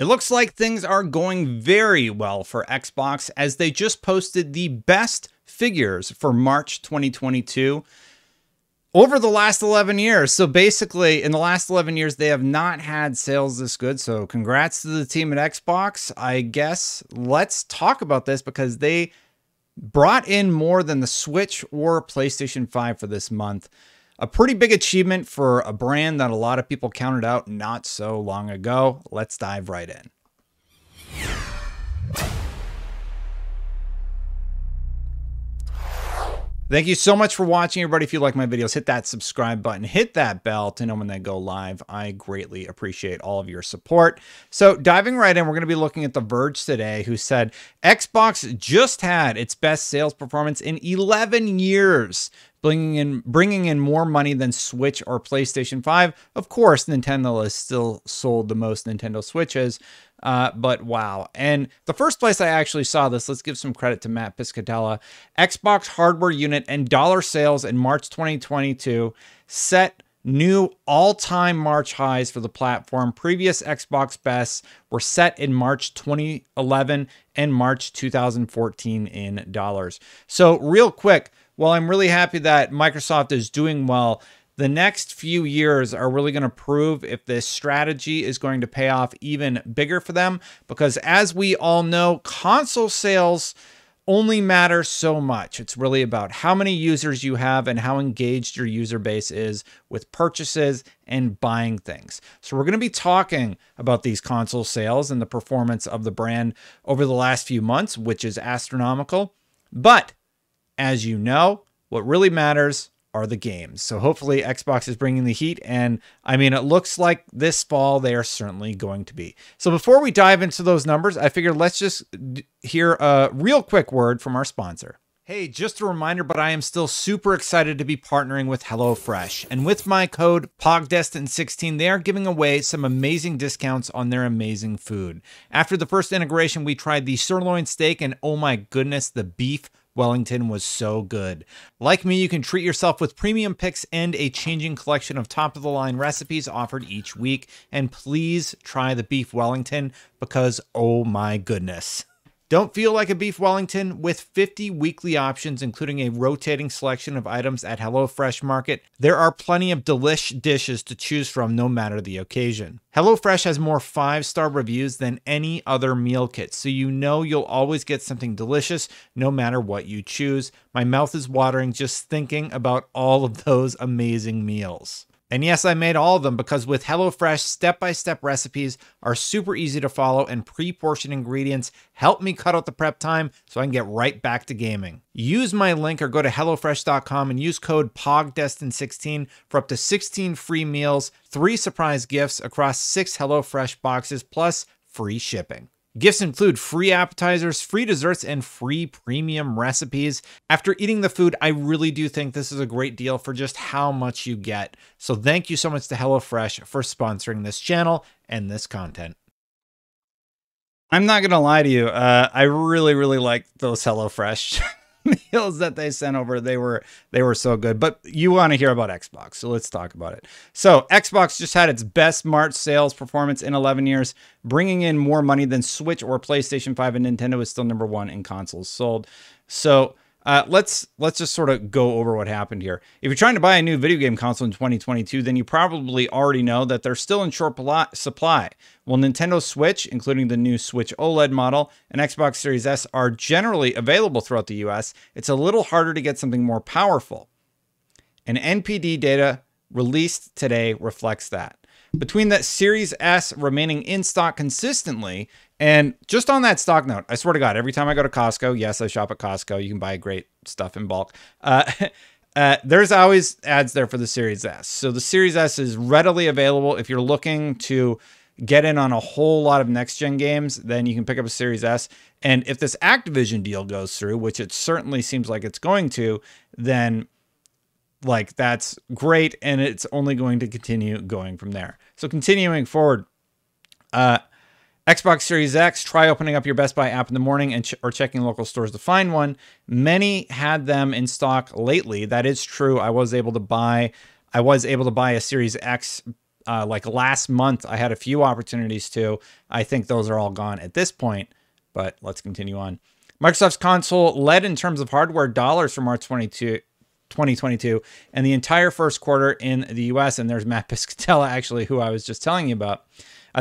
It looks like things are going very well for Xbox as they just posted the best figures for March 2022 over the last 11 years. So basically, in the last 11 years, they have not had sales this good. So congrats to the team at Xbox. I guess let's talk about this because they brought in more than the Switch or PlayStation 5 for this month. A pretty big achievement for a brand that a lot of people counted out not so long ago. Let's dive right in. Thank you so much for watching, everybody. If you like my videos, hit that subscribe button, hit that bell to know when they go live. I greatly appreciate all of your support. So diving right in, we're going to be looking at The Verge today, who said Xbox just had its best sales performance in 11 years, bringing in more money than Switch or PlayStation 5. Of course, Nintendo has still sold the most Nintendo Switches, but wow. And the first place I actually saw this, let's give some credit to Matt Piscatella, Xbox hardware unit and dollar sales in March 2022 set new all-time March highs for the platform. Previous Xbox bests were set in March 2011 and March 2014 in dollars. So real quick, while I'm really happy that Microsoft is doing well, the next few years are really going to prove if this strategy is going to pay off even bigger for them. Because as we all know, console sales only matter so much. It's really about how many users you have and how engaged your user base is with purchases and buying things. So we're going to be talking about these console sales and the performance of the brand over the last few months, which is astronomical. But as you know, what really matters are the games. So hopefully Xbox is bringing the heat, and I mean, it looks like this fall they are certainly going to be. So before we dive into those numbers, I figured let's just hear a real quick word from our sponsor. Hey, just a reminder, but I am still super excited to be partnering with HelloFresh. And with my code POGDESTINED16, they are giving away some amazing discounts on their amazing food. After the first integration, we tried the sirloin steak, and oh my goodness, the beef Wellington was so good. Like me, you can treat yourself with premium picks and a changing collection of top-of-the-line recipes offered each week. And please try the beef Wellington because oh my goodness. Don't feel like a beef Wellington? With 50 weekly options, including a rotating selection of items at HelloFresh Market, there are plenty of delish dishes to choose from no matter the occasion. HelloFresh has more 5-star reviews than any other meal kit, so you know you'll always get something delicious no matter what you choose. My mouth is watering just thinking about all of those amazing meals. And yes, I made all of them because with HelloFresh, step-by-step recipes are super easy to follow and pre-portioned ingredients help me cut out the prep time so I can get right back to gaming. Use my link or go to HelloFresh.com and use code POGDESTINED16 for up to 16 free meals, 3 surprise gifts across 6 HelloFresh boxes, plus free shipping. Gifts include free appetizers, free desserts, and free premium recipes. After eating the food, I really do think this is a great deal for just how much you get. So thank you so much to HelloFresh for sponsoring this channel and this content. I'm not going to lie to you. I really, really like those HelloFresh meals that they sent over. They were so good, but you want to hear about Xbox. So let's talk about it. So Xbox just had its best March sales performance in 11 years, bringing in more money than Switch or PlayStation 5, and Nintendo is still #1 in consoles sold. So let's just sort of go over what happened here. If you're trying to buy a new video game console in 2022, then you probably already know that they're still in short supply. Well, Nintendo Switch, including the new Switch OLED model, and Xbox Series S are generally available throughout the US. It's a little harder to get something more powerful. And NPD data released today reflects that. Between the Series S remaining in stock consistently, and just on that stock note, I swear to God, every time I go to Costco, yes, I shop at Costco, you can buy great stuff in bulk. There's always ads there for the Series S. So the Series S is readily available. If you're looking to get in on a whole lot of next-gen games, then you can pick up a Series S. And if this Activision deal goes through, which it certainly seems like it's going to, then like that's great, and it's only going to continue going from there. So continuing forward, Xbox Series X, try opening up your Best Buy app in the morning and or checking local stores to find one. Many had them in stock lately. That is true. I was able to buy a Series X Like last month, I had a few opportunities to. I think those are all gone at this point, but let's continue on. Microsoft's console led in terms of hardware dollars for March 2022, and the entire first quarter in the US. And there's Matt Piscatella, actually, who I was just telling you about.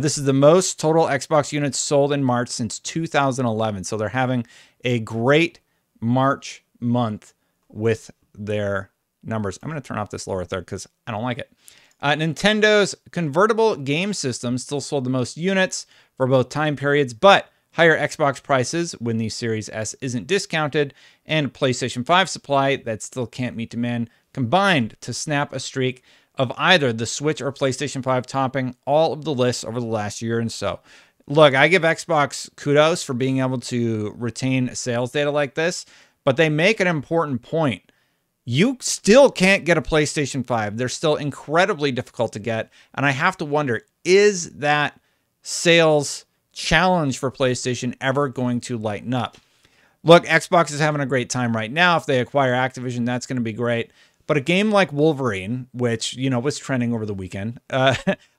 This is the most total Xbox units sold in March since 2011. So they're having a great March month with their numbers. I'm going to turn off this lower third because I don't like it. Nintendo's convertible game system still sold the most units for both time periods, but higher Xbox prices when the Series S isn't discounted and PlayStation 5 supply that still can't meet demand combined to snap a streak of either the Switch or PlayStation 5 topping all of the lists over the last year and so. Look, I give Xbox kudos for being able to retain sales data like this, but they make an important point. You still can't get a PlayStation 5. They're still incredibly difficult to get. And I have to wonder, is that sales challenge for PlayStation ever going to lighten up? Look, Xbox is having a great time right now. If they acquire Activision, that's going to be great. But a game like Wolverine, which, you know, was trending over the weekend,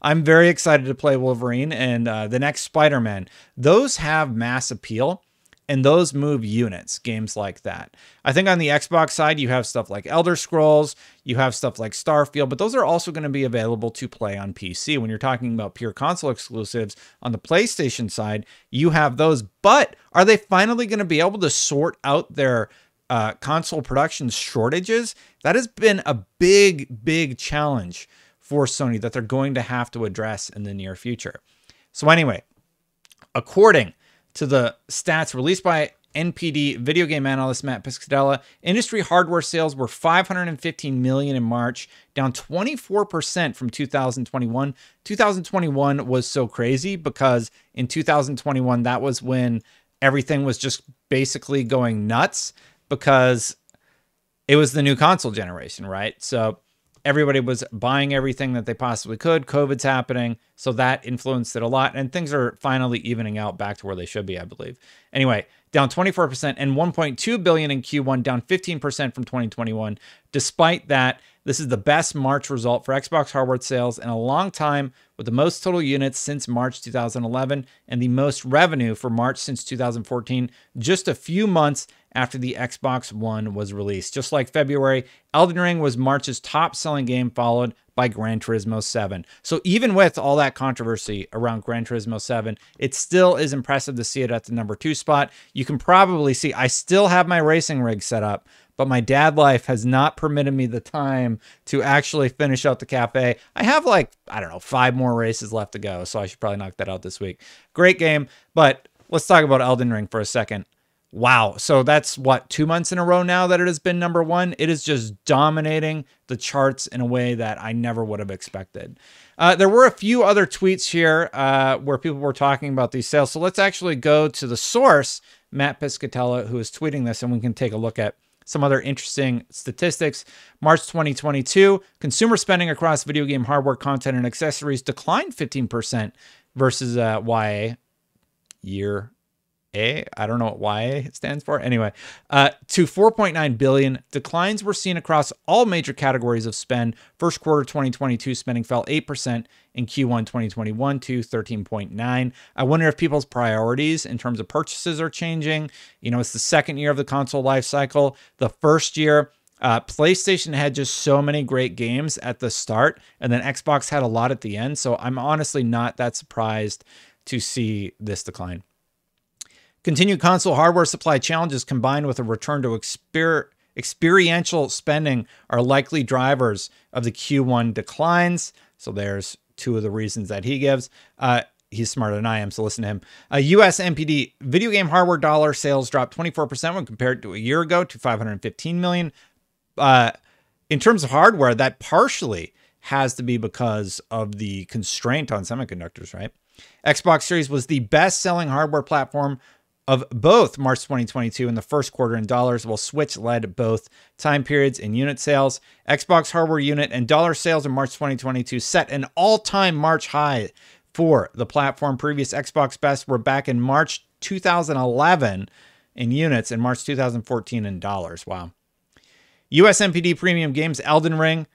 I'm very excited to play Wolverine and the next Spider-Man. Those have mass appeal. And those move units, games like that. I think on the Xbox side, you have stuff like Elder Scrolls, you have stuff like Starfield, but those are also going to be available to play on PC. When you're talking about pure console exclusives on the PlayStation side, you have those. But are they finally going to be able to sort out their console production shortages? That has been a big, big challenge for Sony that they're going to have to address in the near future. So anyway, according to the stats released by NPD video game analyst Matt Piscatella, industry hardware sales were 515 million in March, down 24% from 2021. 2021 was so crazy because in 2021, that was when everything was just basically going nuts because it was the new console generation, right? So everybody was buying everything that they possibly could. COVID's happening, so that influenced it a lot. And things are finally evening out back to where they should be, I believe. Anyway, down 24% and 1.2 billion in Q1, down 15% from 2021. Despite that, this is the best March result for Xbox hardware sales in a long time, with the most total units since March 2011 and the most revenue for March since 2014, just a few months after the Xbox One was released. Just like February, Elden Ring was March's top-selling game, followed by Gran Turismo 7. So even with all that controversy around Gran Turismo 7, it still is impressive to see it at the number 2 spot. You can probably see I still have my racing rig set up, but my dad life has not permitted me the time to actually finish out the cafe. I have like, I don't know, 5 more races left to go, so I should probably knock that out this week. Great game, but let's talk about Elden Ring for a second. Wow. So that's what, 2 months in a row now that it has been number 1. It is just dominating the charts in a way that I never would have expected. There were a few other tweets here where people were talking about these sales. So let's actually go to the source, Matt Piscatella, who is tweeting this, and we can take a look at some other interesting statistics. March 2022, consumer spending across video game hardware, content, and accessories declined 15% versus YA year I don't know what YA stands for. Anyway, to 4.9 billion. Declines were seen across all major categories of spend. First quarter 2022 spending fell 8% in Q1 2021 to 13.9. I wonder if people's priorities in terms of purchases are changing. You know, it's the second year of the console life cycle. The first year, PlayStation had just so many great games at the start, and then Xbox had a lot at the end. So I'm honestly not that surprised to see this decline. Continued console hardware supply challenges combined with a return to experiential spending are likely drivers of the Q1 declines. So there's 2 of the reasons that he gives. He's smarter than I am, so listen to him. US NPD video game hardware dollar sales dropped 24% when compared to a year ago to 515 million. In terms of hardware, that partially has to be because of the constraint on semiconductors, right? Xbox Series was the best-selling hardware platform of both March 2022 and the first quarter in dollars, while Switch led both time periods in unit sales. Xbox hardware unit and dollar sales in March 2022 set an all-time March high for the platform. Previous Xbox bests were back in March 2011 in units and March 2014 in dollars. Wow. US NPD premium games Elden Ring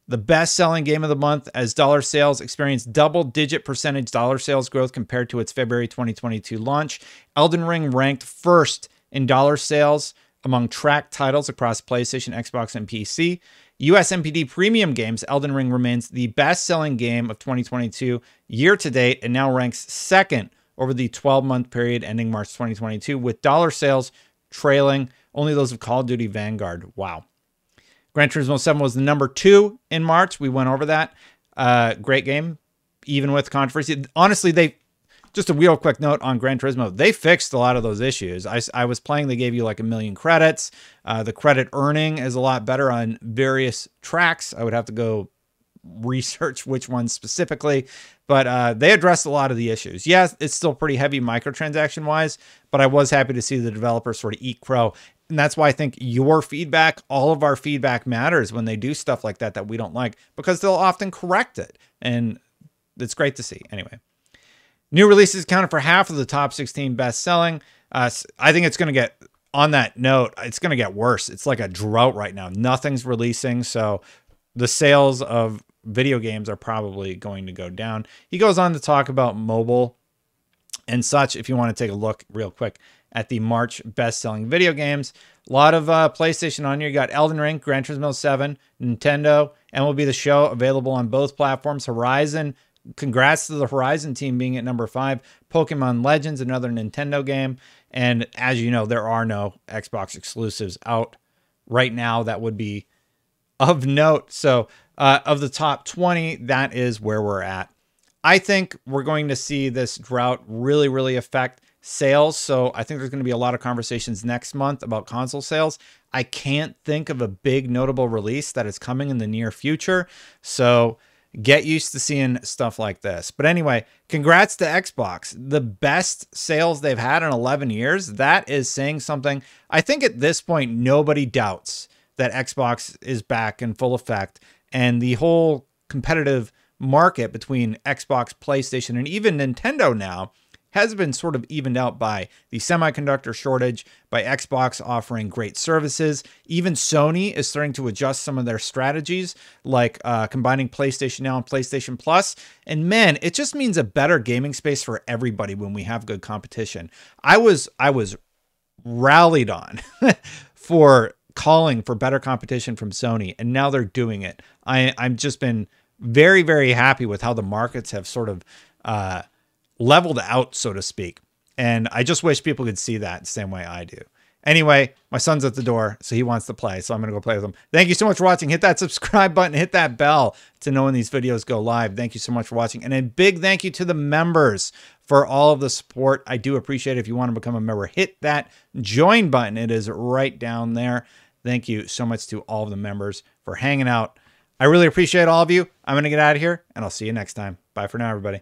the best-selling game of the month as dollar sales experienced double-digit percentage dollar sales growth compared to its February 2022 launch. Elden Ring ranked first in dollar sales among tracked titles across PlayStation, Xbox, and PC. US MPD Premium Games, Elden Ring remains the best-selling game of 2022 year-to-date and now ranks second over the 12-month period ending March 2022, with dollar sales trailing only those of Call of Duty Vanguard. Wow. Gran Turismo 7 was the number 2 in March. We went over that. Great game, even with controversy. Honestly, just a real quick note on Gran Turismo. They fixed a lot of those issues. I was playing, they gave you like 1 million credits. The credit earning is a lot better on various tracks. I would have to go research which ones specifically, but they addressed a lot of the issues. Yes, it's still pretty heavy microtransaction wise, but I was happy to see the developers sort of eat crow. And that's why I think your feedback, all of our feedback matters when they do stuff like that we don't like, because they'll often correct it. And it's great to see. Anyway, new releases accounted for half of the top 16 best selling. I think it's going to get, on that note, it's going to get worse. It's like a drought right now. Nothing's releasing. So the sales of video games are probably going to go down. He goes on to talk about mobile and such. If you want to take a look real quick at the March best-selling video games, a lot of PlayStation on here. You got Elden Ring, Gran Turismo 7, Nintendo, MLB The Show, available on both platforms. Horizon, congrats to the Horizon team being at number 5. Pokemon Legends, another Nintendo game. And as you know, there are no Xbox exclusives out right now that would be of note. So of the top 20, that is where we're at. I think we're going to see this drought really, really affect sales. So I think there's going to be a lot of conversations next month about console sales. I can't think of a big notable release that is coming in the near future. So get used to seeing stuff like this. But anyway, congrats to Xbox. The best sales they've had in 11 years. That is saying something. I think at this point, nobody doubts that Xbox is back in full effect, and the whole competitive market between Xbox, PlayStation, and even Nintendo now has been sort of evened out by the semiconductor shortage, by Xbox offering great services. Even Sony is starting to adjust some of their strategies, like combining PlayStation Now and PlayStation Plus. And man, it just means a better gaming space for everybody when we have good competition. I was rallied on for calling for better competition from Sony, and now they're doing it. I'm just been very, very happy with how the markets have sort of leveled out, so to speak. And I just wish people could see that the same way I do. Anyway, my son's at the door, so he wants to play, so I'm going to go play with him. Thank you so much for watching. Hit that subscribe button, hit that bell to know when these videos go live. Thank you so much for watching. And a big thank you to the members for all of the support. I do appreciate it. If you want to become a member, hit that join button. It is right down there. Thank you so much to all of the members for hanging out. I really appreciate all of you. I'm going to get out of here, and I'll see you next time. Bye for now, everybody.